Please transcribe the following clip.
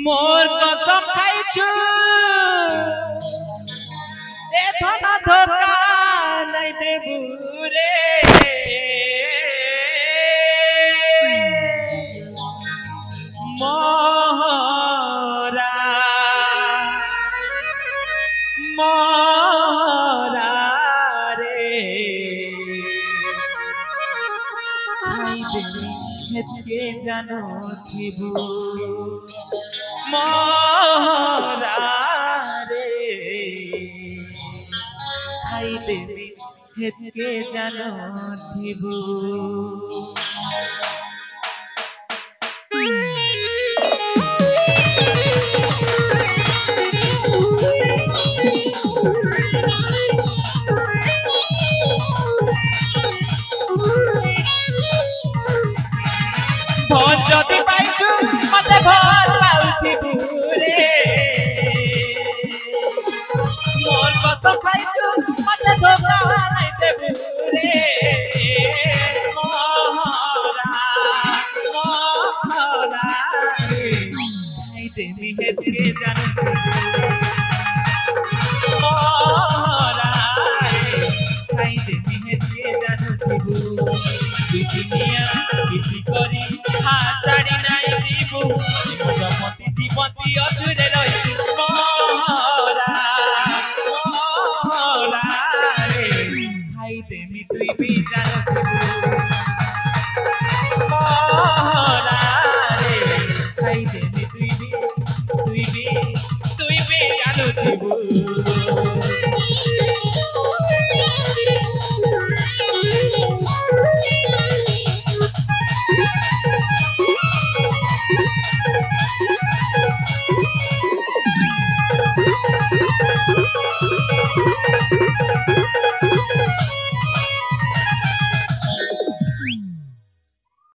मोर कसम खाइछु ए धना धोका नै देबु रे मोरा मोरा रे खाइ देबी हेतके जानो थिबु मोरा रे खाइ देबी हेतके जानो थिबु भोज जदि पाइछु मते भर पाउथिबु रे मोर कसम खाइछु मते धोका नै देबु रे मोरा मोरा रे खाइ देबी हेतके जानो